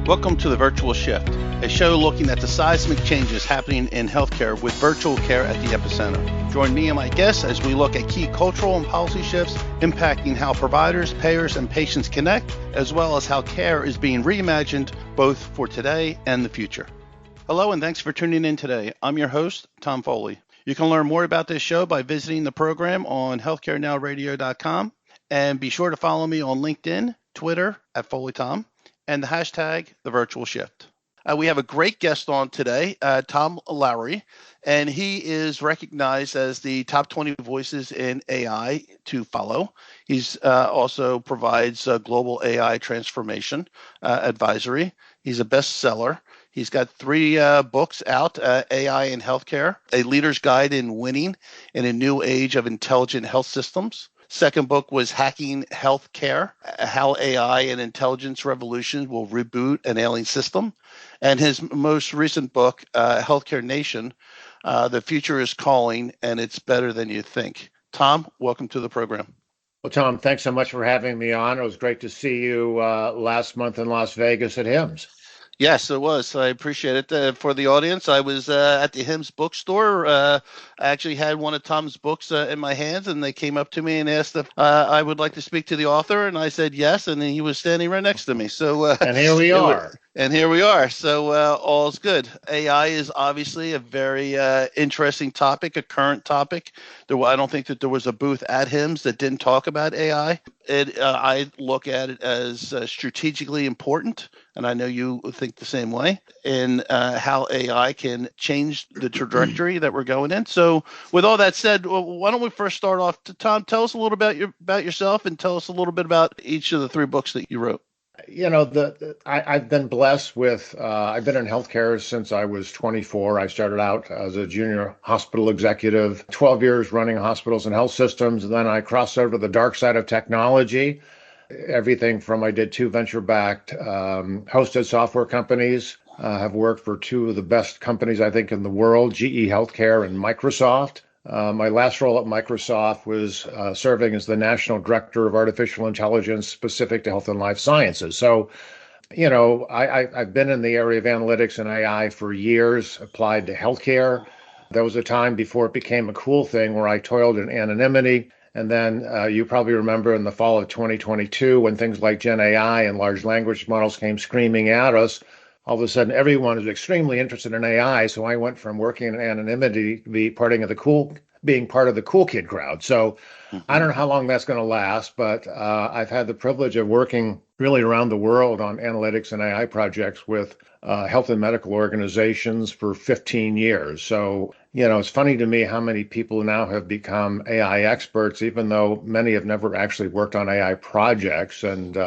Welcome to The Virtual Shift, a show looking at the seismic changes happening in healthcare with virtual care at the epicenter. Join me and my guests as we look at key cultural and policy shifts impacting how providers, payers, and patients connect, as well as how care is being reimagined both for today and the future. Hello, and thanks for tuning in today. I'm your host, Tom Foley. You can learn more about this show by visiting the program on healthcarenowradio.com, and be sure to follow me on LinkedIn, Twitter at FoleyTom, and the hashtag The Virtual Shift. We have a great guest on today, Tom Lawry, and he is recognized as the top 20 voices in AI to follow. He's also provides global AI transformation advisory. He's a bestseller. He's got 3 books out, AI in Healthcare, A Leader's Guide in Winning in a New Age of Intelligent Health Systems. Second book was Hacking Healthcare, How AI and Intelligence Revolution Will Reboot an Ailing System. And his most recent book, Healthcare Nation, The Future is Calling, and It's Better Than You Think. Tom, welcome to the program. Well, Tom, thanks so much for having me on. It was great to see you last month in Las Vegas at HIMSS. Yes, it was. I appreciate it. For the audience, I was at the HIMSS bookstore. I actually had one of Tom's books in my hands, and they came up to me and asked if I would like to speak to the author, and I said yes, and then he was standing right next to me. So, and here we are. And here we are. So all's good. AI is obviously a very interesting topic, a current topic. I don't think that there was a booth at HIMSS that didn't talk about AI. I look at it as strategically important, and I know you think the same way, in how AI can change the trajectory that we're going in. So with all that said, why don't we first start off? Tom, tell us a little about yourself, and tell us a little bit about each of the 3 books that you wrote. You know, I've been blessed with, I've been in healthcare since I was 24. I started out as a junior hospital executive, 12 years running hospitals and health systems. And then I crossed over to the dark side of technology. Everything from I did 2 venture-backed hosted software companies. Have worked for 2 of the best companies, I think, in the world, GE Healthcare and Microsoft. My last role at Microsoft was serving as the National Director of Artificial Intelligence specific to health and life sciences. So, you know, I've been in the area of analytics and AI for years, applied to healthcare. There was a time before it became a cool thing where I toiled in anonymity. And then you probably remember in the fall of 2022, when things like Gen AI and large language models came screaming at us, all of a sudden, everyone is extremely interested in AI. So I went from working in anonymity to being part of the cool kid crowd. So I don't know how long that's going to last, but I've had the privilege of working really around the world on analytics and AI projects with health and medical organizations for 15 years. So, you know, it's funny to me how many people now have become AI experts, even though many have never actually worked on AI projects. And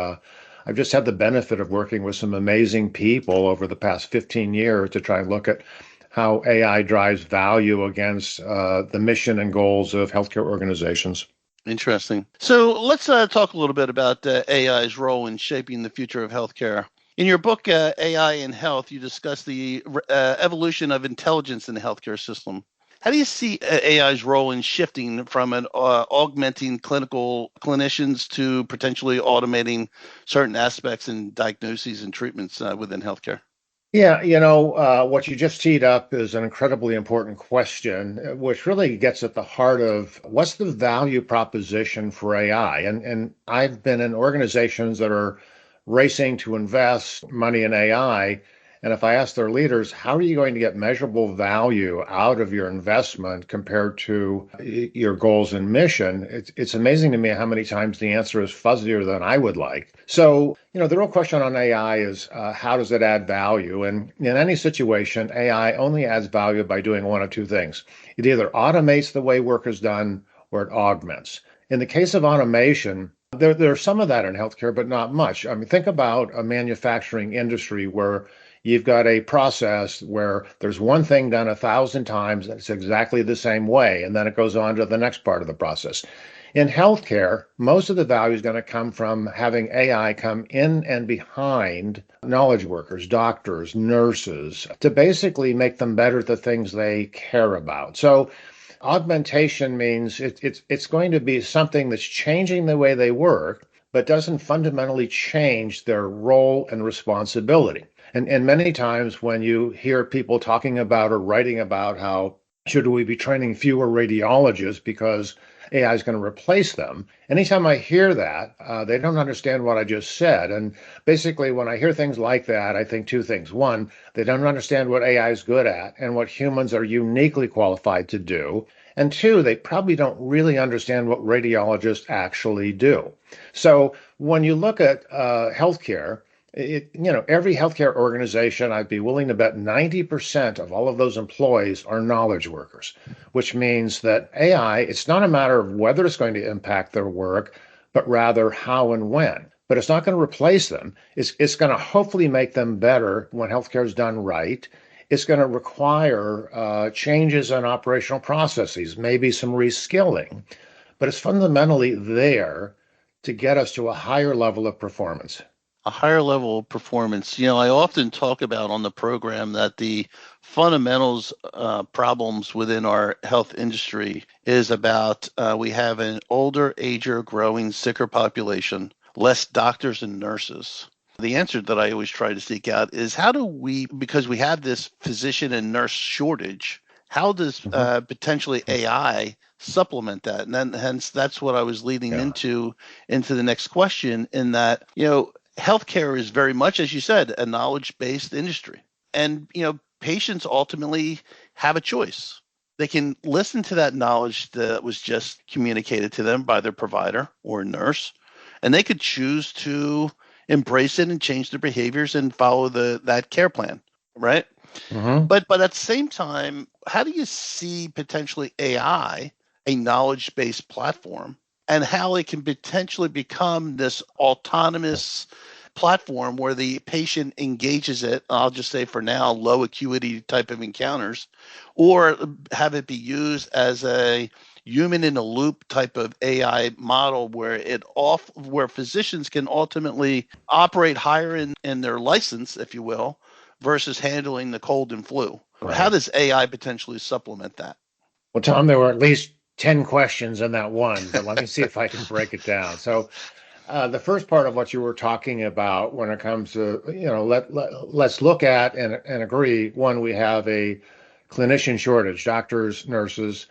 I've just had the benefit of working with some amazing people over the past 15 years to try and look at how AI drives value against the mission and goals of healthcare organizations. Interesting. So let's talk a little bit about AI's role in shaping the future of healthcare. In your book, AI in Health, you discuss the evolution of intelligence in the healthcare system. How do you see AI's role in shifting from an augmenting clinicians to potentially automating certain aspects in diagnoses and treatments within healthcare? Yeah, you know, what you just teed up is an incredibly important question, which really gets at the heart of what's the value proposition for AI. And I've been in organizations that are racing to invest money in AI. And if I ask their leaders, how are you going to get measurable value out of your investment compared to your goals and mission? It's amazing to me how many times the answer is fuzzier than I would like. So, you know, the real question on AI is how does it add value? And in any situation, AI only adds value by doing one of 2 things. It either automates the way work is done or it augments. In the case of automation, there's some of that in healthcare, but not much. I mean, think about a manufacturing industry where you've got a process where there's one thing done 1,000 times, it's exactly the same way, and then it goes on to the next part of the process. In healthcare, most of the value is going to come from having AI come in and behind knowledge workers, doctors, nurses, to basically make them better at the things they care about. So augmentation means it's going to be something that's changing the way they work, but doesn't fundamentally change their role and responsibility. And many times when you hear people talking about or writing about how should we be training fewer radiologists because AI is going to replace them, anytime I hear that, they don't understand what I just said. And basically, when I hear things like that, I think two things. One, they don't understand what AI is good at and what humans are uniquely qualified to do. And two, they probably don't really understand what radiologists actually do. So when you look at healthcare, every healthcare organization, I'd be willing to bet 90% of all of those employees are knowledge workers, which means that AI, it's not a matter of whether it's going to impact their work, but rather how and when. But it's not going to replace them. It's going to hopefully make them better when healthcare is done right. It's going to require changes in operational processes, maybe some reskilling, but it's fundamentally there to get us to a higher level of performance. A higher level of performance. I often talk about on the program that the fundamentals problems within our health industry is about we have an older, ager, growing, sicker population, less doctors and nurses. The answer that I always try to seek out is how do we, because we have this physician and nurse shortage, how does potentially AI supplement that? And then hence that's what I was leading into the next question, in that, healthcare is very much, as you said, a knowledge-based industry. And, patients ultimately have a choice. They can listen to that knowledge that was just communicated to them by their provider or nurse, and they could choose to embrace it and change their behaviors and follow that care plan, right? But at the same time, how do you see potentially AI, a knowledge-based platform, and how it can potentially become this autonomous platform where the patient engages it, I'll just say for now, low acuity type of encounters, or have it be used as a human in a loop type of AI model where physicians can ultimately operate higher in their license, if you will, versus handling the cold and flu. Right. How does AI potentially supplement that? Well, Tom, there were at least 10 questions in that one, but let me see if I can break it down. So the first part of what you were talking about when it comes to, let's look at and agree, one, we have a clinician shortage, doctors, nurses.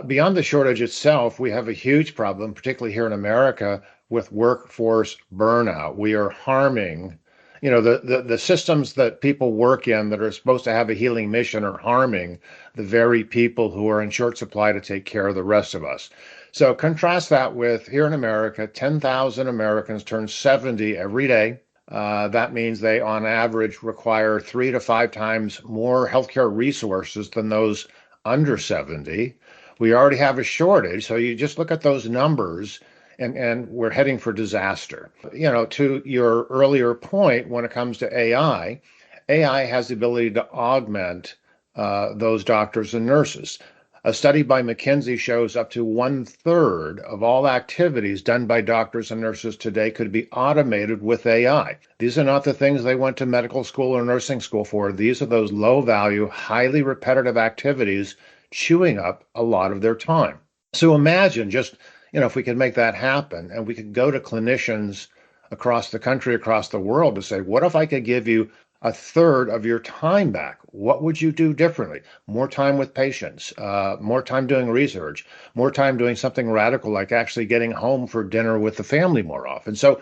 Beyond the shortage itself, we have a huge problem, particularly here in America, with workforce burnout. We are harming, the systems that people work in that are supposed to have a healing mission are harming the very people who are in short supply to take care of the rest of us. So contrast that with here in America, 10,000 Americans turn 70 every day. That means they, on average, require 3 to 5 times more healthcare resources than those under 70. We already have a shortage. So you just look at those numbers and we're heading for disaster. To your earlier point, when it comes to AI has the ability to augment those doctors and nurses. A study by McKinsey shows up to 1/3 of all activities done by doctors and nurses today could be automated with AI. These are not the things they went to medical school or nursing school for. These are those low-value, highly repetitive activities chewing up a lot of their time. So imagine just, if we could make that happen and we could go to clinicians across the country, across the world to say, what if I could give you 1/3 of your time back? What would you do differently? More time with patients, more time doing research, more time doing something radical like actually getting home for dinner with the family more often. So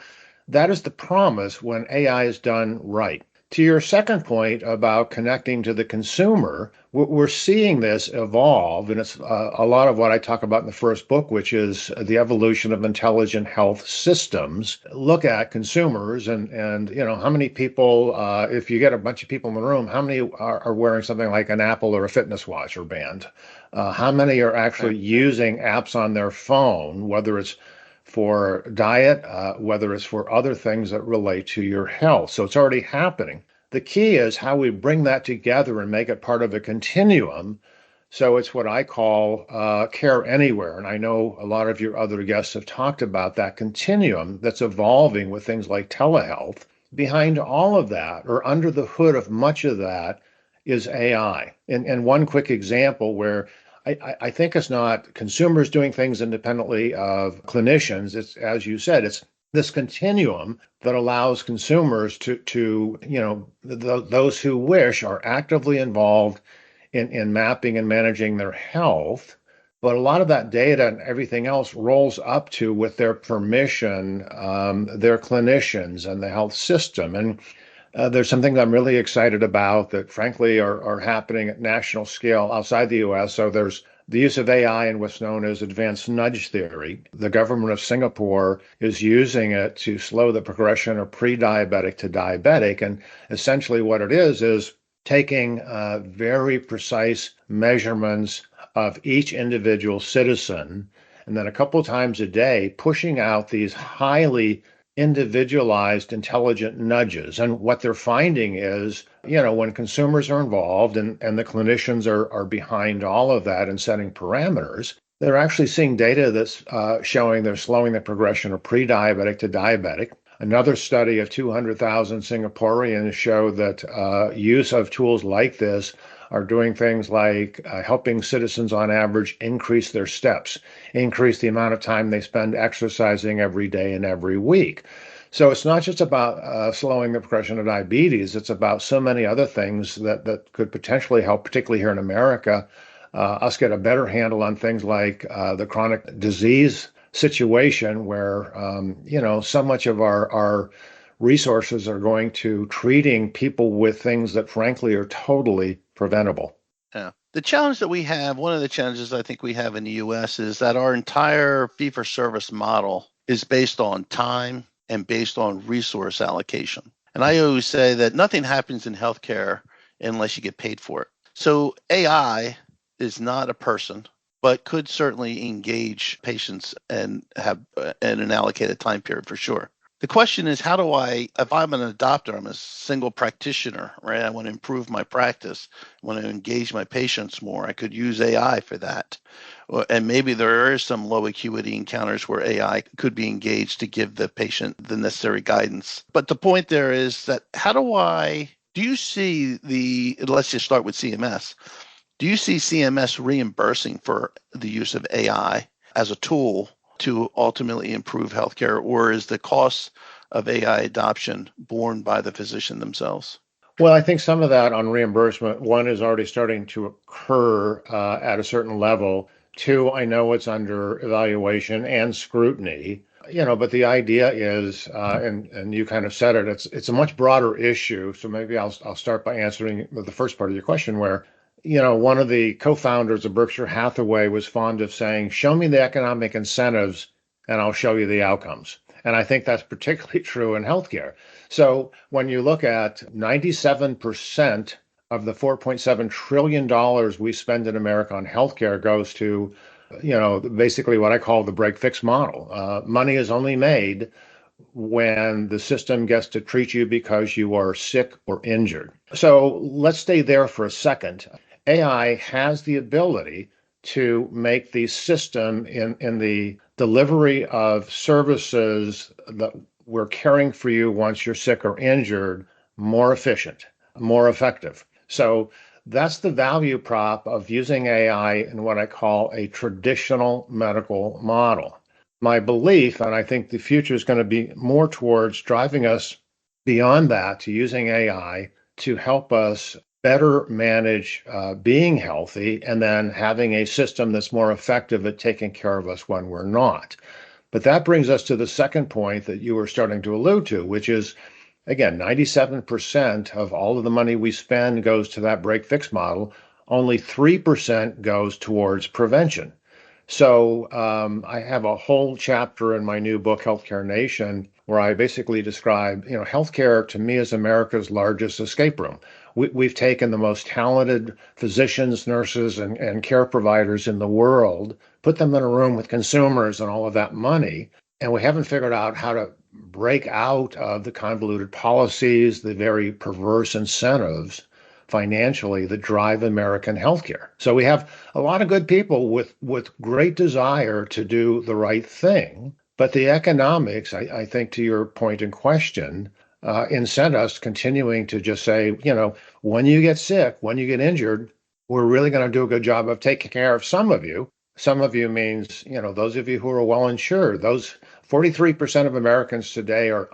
that is the promise when AI is done right. To your second point about connecting to the consumer, we're seeing this evolve, and it's a lot of what I talk about in the first book, which is the evolution of intelligent health systems. Look at consumers and how many people, if you get a bunch of people in the room, how many are wearing something like an Apple or a fitness watch or band? How many are actually using apps on their phone, whether it's for diet, whether it's for other things that relate to your health. So it's already happening. The key is how we bring that together and make it part of a continuum. So it's what I call care anywhere. And I know a lot of your other guests have talked about that continuum that's evolving with things like telehealth. Behind all of that, or under the hood of much of that, is AI. And one quick example where I think it's not consumers doing things independently of clinicians. It's, as you said, it's this continuum that allows consumers those who wish are actively involved in mapping and managing their health. But a lot of that data and everything else rolls up to, with their permission, their clinicians and the health system. And there's something that I'm really excited about that, frankly, are happening at national scale outside the US. So there's the use of AI in what's known as advanced nudge theory. The government of Singapore is using it to slow the progression of pre-diabetic to diabetic. And essentially what it is taking very precise measurements of each individual citizen, and then a couple times a day pushing out these highly individualized intelligent nudges. And what they're finding is, when consumers are involved and the clinicians are behind all of that and setting parameters, they're actually seeing data that's showing they're slowing the progression of pre-diabetic to diabetic. Another study of 200,000 Singaporeans showed that use of tools like this are doing things like helping citizens on average increase their steps, increase the amount of time they spend exercising every day and every week. So it's not just about slowing the progression of diabetes, it's about so many other things that could potentially help, particularly here in America, us get a better handle on things like the chronic disease situation where, so much of our resources are going to treating people with things that frankly are totally preventable. Yeah. The challenge that we have, one of the challenges I think we have in the US is that our entire fee-for-service model is based on time and based on resource allocation. And I always say that nothing happens in healthcare unless you get paid for it. So AI is not a person, but could certainly engage patients and have an allocated time period for sure. The question is, how do if I'm an adopter, I'm a single practitioner, right? I want to improve my practice, I want to engage my patients more. I could use AI for that. And maybe there are some low acuity encounters where AI could be engaged to give the patient the necessary guidance. But the point there is that do you see let's just start with CMS. Do you see CMS reimbursing for the use of AI as a tool to ultimately improve healthcare, or is the cost of AI adoption borne by the physician themselves? Well, I think some of that on reimbursement, one, is already starting to occur at a certain level. Two, I know it's under evaluation and scrutiny. But the idea is, and you kind of said it, it's a much broader issue. So maybe I'll start by answering the first part of your question, where one of the co-founders of Berkshire Hathaway was fond of saying, show me the economic incentives and I'll show you the outcomes. And I think that's particularly true in healthcare. So when you look at 97% of the $4.7 trillion we spend in America on healthcare goes to, basically what I call the break-fix model. Money is only made when the system gets to treat you because you are sick or injured. So let's stay there for a second. AI has the ability to make the system in the delivery of services that we're caring for you once you're sick or injured more efficient, more effective. So that's the value prop of using AI in what I call a traditional medical model. My belief, and I think the future is going to be more towards driving us beyond that to using AI to help us better manage being healthy and then having a system that's more effective at taking care of us when we're not. But that brings us to the second point that you were starting to allude to, which is, again, 97% of all of the money we spend goes to that break-fix model. Only 3% goes towards prevention. So I have a whole chapter in my new book, Healthcare Nation, where I basically describe, healthcare to me is America's largest escape room. We've taken the most talented physicians, nurses, and care providers in the world, put them in a room with consumers and all of that money, and we haven't figured out how to break out of the convoluted policies, the very perverse incentives financially that drive American healthcare. So we have a lot of good people with great desire to do the right thing, but the economics, I think, to your point in question, incent us continuing to just say, when you get sick, when you get injured, we're really going to do a good job of taking care of some of you. Some of you means, those of you who are well insured, those 43% of Americans today are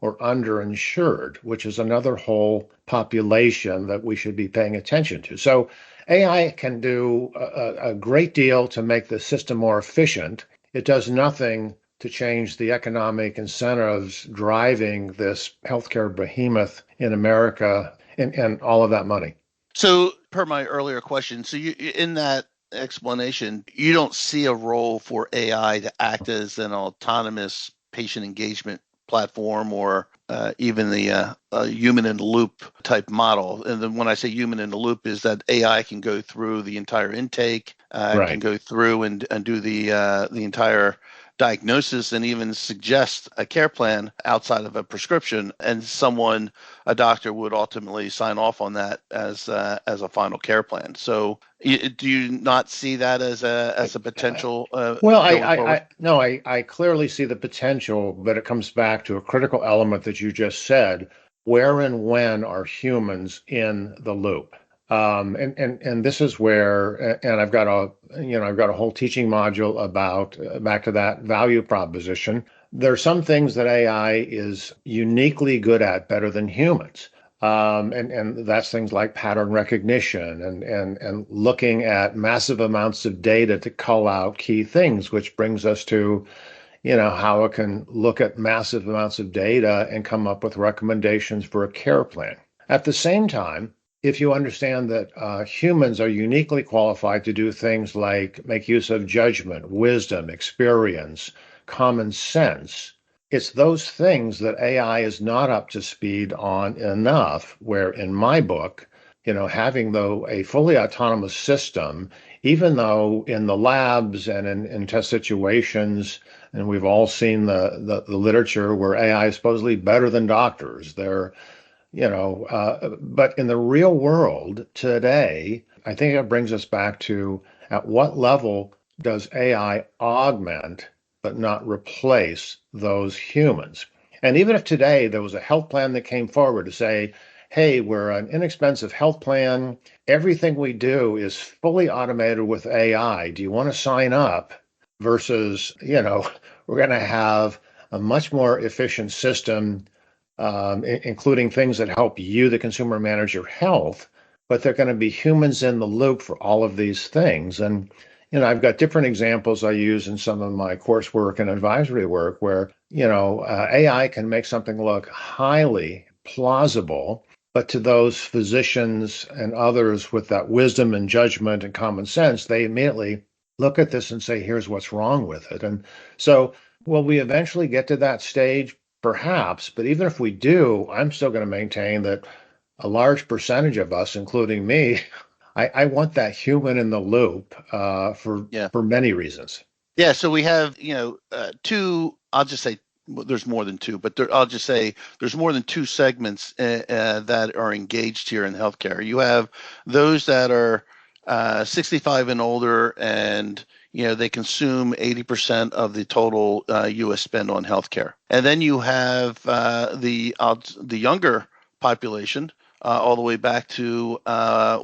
or underinsured, which is another whole population that we should be paying attention to. So AI can do a great deal to make the system more efficient. It does nothing to change the economic incentives driving this healthcare behemoth in America and all of that money. So, per my earlier question, so you in that explanation, you don't see a role for AI to act as an autonomous patient engagement platform or even the human in the loop type model. And then when I say human in the loop, is that AI can go through the entire intake, can Right. go through and do the entire diagnosis and even suggest a care plan outside of a prescription, and a doctor would ultimately sign off on that as a final care plan. So, do you not see that as a potential Well, going forward? no, I clearly see the potential, but it comes back to a critical element that you just said. Where and when are humans in the loop? And this is where, and I've got a whole teaching module about back to that value proposition. There are some things that AI is uniquely good at, better than humans. And that's things like pattern recognition and looking at massive amounts of data to call out key things, which brings us to, how it can look at massive amounts of data and come up with recommendations for a care plan. At the same time, if you understand that humans are uniquely qualified to do things like make use of judgment, wisdom, experience, common sense, it's those things that AI is not up to speed on enough, where in my book, having though a fully autonomous system, even though in the labs and in test situations, and we've all seen the literature where AI is supposedly better than doctors. But in the real world today, I think it brings us back to at what level does AI augment but not replace those humans? And even if today there was a health plan that came forward to say, hey, we're an inexpensive health plan, everything we do is fully automated with AI. Do you want to sign up? Versus, we're going to have a much more efficient system, including things that help you, the consumer, manage your health, but they're going to be humans in the loop for all of these things. And, I've got different examples I use in some of my coursework and advisory work where, AI can make something look highly plausible, but to those physicians and others with that wisdom and judgment and common sense, they immediately look at this and say, here's what's wrong with it. And so, will we eventually get to that stage? Perhaps, but even if we do, I'm still going to maintain that a large percentage of us, including me, I want that human in the loop Yeah. for many reasons. Yeah, so we have, two, I'll just say well, there's more than two, but I'll just say there's more than two segments that are engaged here in healthcare. You have those that are 65 and older, and they consume 80% of the total U.S. spend on healthcare. And then you have the younger population, all the way back to the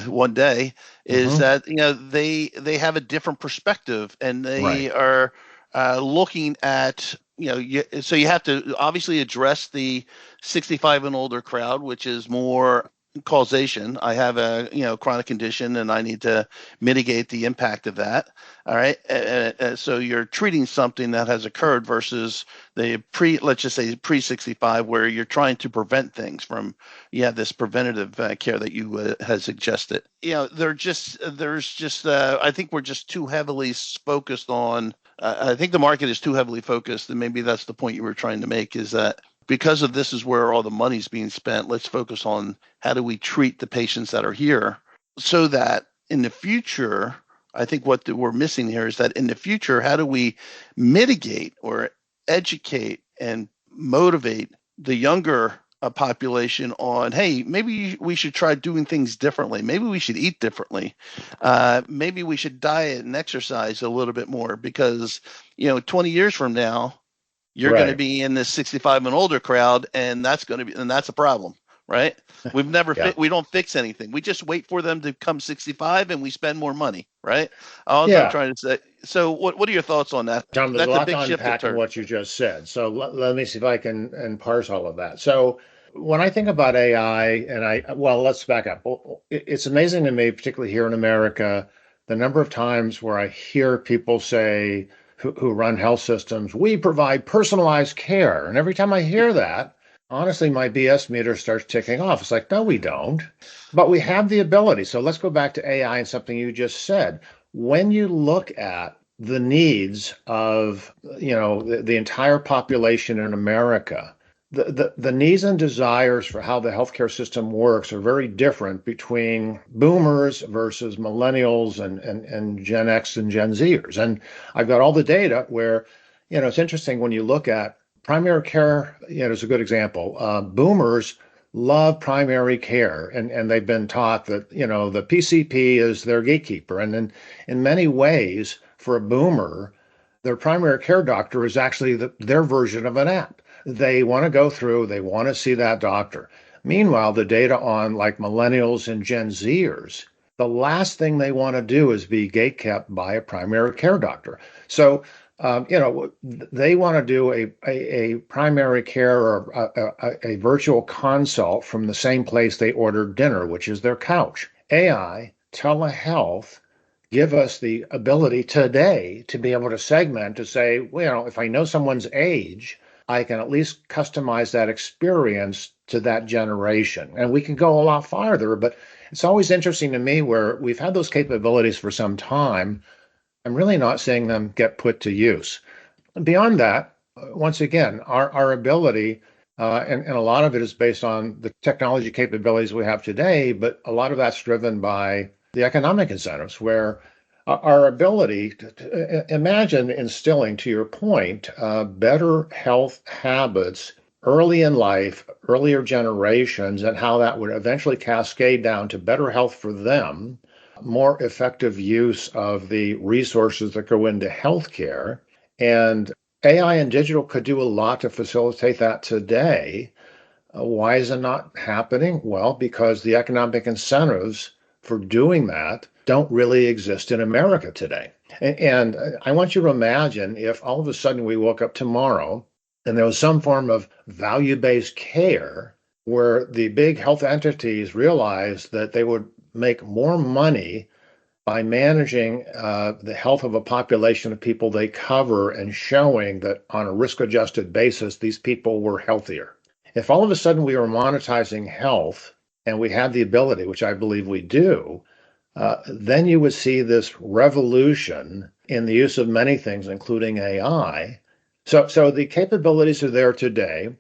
one day, is Hmm. that they have a different perspective, and Right. they are looking at so you have to obviously address the 65 and older crowd, which is more causation. I have a chronic condition and I need to mitigate the impact of that. All right. So you're treating something that has occurred versus the let's just say pre 65, where you're trying to prevent things from, this preventative care that you has suggested. There's just I think we're just too heavily focused on. I think the market is too heavily focused, and maybe that's the point you were trying to make, is that because of this is where all the money's being spent, let's focus on how do we treat the patients that are here, so that in the future, I think what we're missing here is that in the future, how do we mitigate or educate and motivate the younger population on, hey, maybe we should try doing things differently. Maybe we should eat differently. Maybe we should diet and exercise a little bit more, because 20 years from now, you're going to Right. be in this 65 and older crowd, and that's a problem, right? Yeah. We don't fix anything. We just wait for them to come 65 and we spend more money, right? All I'm Yeah. trying to say. So what are your thoughts on that? Tom, there's a That's a lot to big shift unpack in occurred. what you just said. So let me see if I can and parse all of that. So when I think about AI, well, let's back up. It's amazing to me, particularly here in America, the number of times where I hear people say who run health systems, we provide personalized care. And every time I hear that, honestly, my BS meter starts ticking off. It's like, no, we don't. But we have the ability. So let's go back to AI and something you just said. When you look at the needs of the entire population in America, the needs and desires for how the healthcare system works are very different between boomers versus millennials and Gen X and Gen Zers. And I've got all the data where, it's interesting when you look at primary care, is a good example. Boomers love primary care, and they've been taught that, the PCP is their gatekeeper. And in many ways, for a boomer, their primary care doctor is actually their version of an app. They want to go through, they want to see that doctor. Meanwhile, the data on like millennials and Gen Zers, the last thing they want to do is be gatekept by a primary care doctor. So, they want to do a primary care or a virtual consult from the same place they ordered dinner, which is their couch. AI, telehealth, give us the ability today to be able to segment to say, well, if I know someone's age, I can at least customize that experience to that generation. And we can go a lot farther, but it's always interesting to me where we've had those capabilities for some time. I'm really not seeing them get put to use. Beyond that, once again, our ability, and a lot of it is based on the technology capabilities we have today, but a lot of that's driven by the economic incentives, where our ability to imagine instilling, to your point, better health habits early in life, earlier generations, and how that would eventually cascade down to better health for them, more effective use of the resources that go into healthcare. And AI and digital could do a lot to facilitate that today. Why is it not happening? Well, because the economic incentives for doing that don't really exist in America today. And I want you to imagine if all of a sudden we woke up tomorrow and there was some form of value-based care where the big health entities realized that they would make more money by managing the health of a population of people they cover and showing that on a risk-adjusted basis, these people were healthier. If all of a sudden we were monetizing health and we had the ability, which I believe we do, then you would see this revolution in the use of many things, including AI. So the capabilities are there today.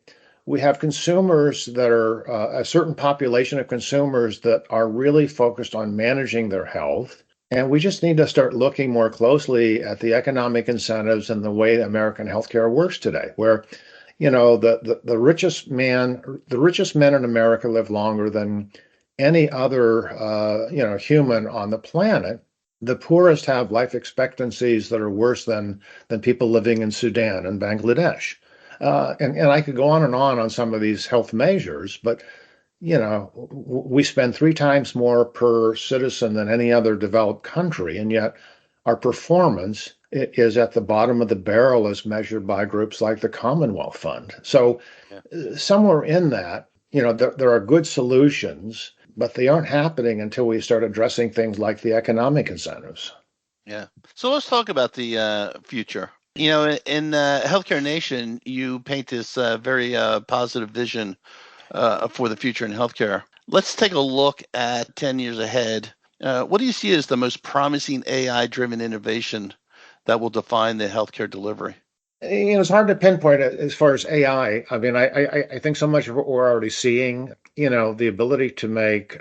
We have consumers that are a certain population of consumers that are really focused on managing their health. And we just need to start looking more closely at the economic incentives and the way American healthcare works today, where the richest men in America live longer than any other human on the planet. The poorest have life expectancies that are worse than people living in Sudan and Bangladesh. And I could go on some of these health measures, but we spend 3 times more per citizen than any other developed country, and yet our performance is at the bottom of the barrel as measured by groups like the Commonwealth Fund. So somewhere in that, there are good solutions, but they aren't happening until we start addressing things like the economic incentives. Yeah. So let's talk about the future. In Healthcare Nation, you paint this very positive vision for the future in healthcare. Let's take a look at 10 years ahead. What do you see as the most promising AI-driven innovation that will define the healthcare delivery? It's hard to pinpoint it as far as AI. I mean, I think so much of what we're already seeing, the ability to make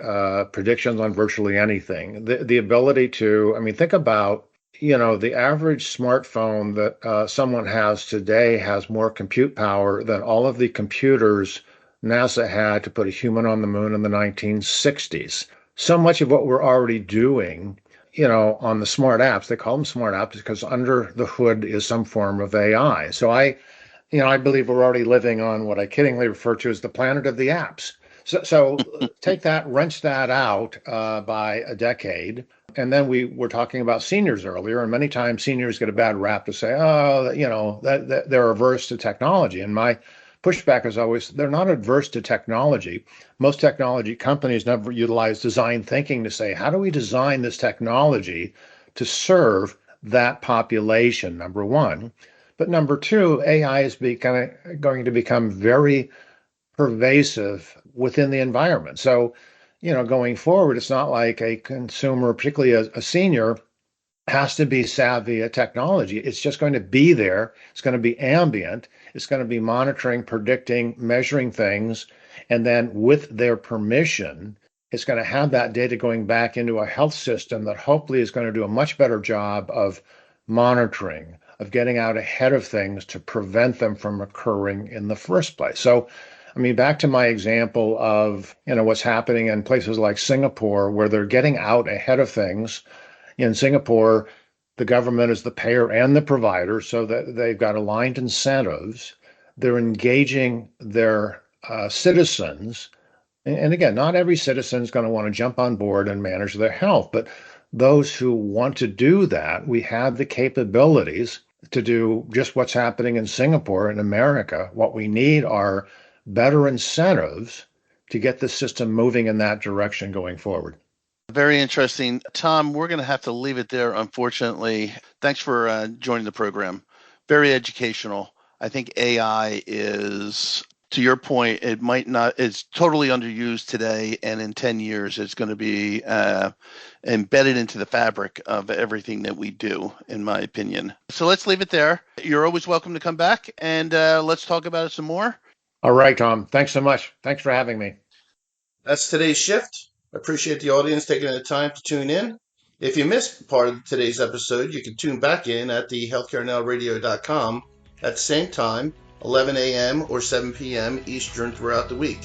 predictions on virtually anything, the ability to, I mean, think about, the average smartphone that someone has today has more compute power than all of the computers NASA had to put a human on the moon in the 1960s. So much of what we're already doing on the smart apps, they call them smart apps because under the hood is some form of AI. So I believe we're already living on what I kiddingly refer to as the planet of the apps. So take that, wrench that out by a decade. And then we were talking about seniors earlier, and many times seniors get a bad rap to say, oh, that they're averse to technology. And my pushback is always, they're not adverse to technology. Most technology companies never utilize design thinking to say, how do we design this technology to serve that population, number one. But number two, AI is going to become very pervasive within the environment. So, going forward, it's not like a consumer, particularly a senior, has to be savvy at technology. It's just going to be there. It's going to be ambient. It's going to be monitoring, predicting, measuring things. And then with their permission, it's going to have that data going back into a health system that hopefully is going to do a much better job of monitoring, of getting out ahead of things to prevent them from occurring in the first place. So, I mean, back to my example of, what's happening in places like Singapore, where they're getting out ahead of things. In Singapore, the government is the payer and the provider, so that they've got aligned incentives. They're engaging their citizens. And again, not every citizen is going to want to jump on board and manage their health, but those who want to do that, we have the capabilities to do just what's happening in Singapore and America. What we need are better incentives to get the system moving in that direction going forward. Very interesting. Tom, we're going to have to leave it there, unfortunately. Thanks for joining the program. Very educational. I think AI is, to your point, it's totally underused today, and in 10 years, it's going to be embedded into the fabric of everything that we do, in my opinion. So let's leave it there. You're always welcome to come back, and let's talk about it some more. All right, Tom. Thanks so much. Thanks for having me. That's today's shift. I appreciate the audience taking the time to tune in. If you missed part of today's episode, you can tune back in at the healthcarenowradio.com at the same time, 11 a.m. or 7 p.m. Eastern throughout the week.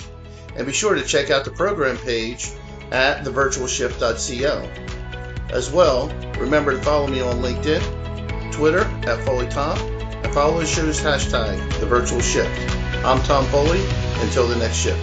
And be sure to check out the program page at thevirtualshift.co. As well, remember to follow me on LinkedIn, Twitter at FoleyTom, and follow the show's hashtag, The Virtual Shift. I'm Tom Foley. Until the next shift.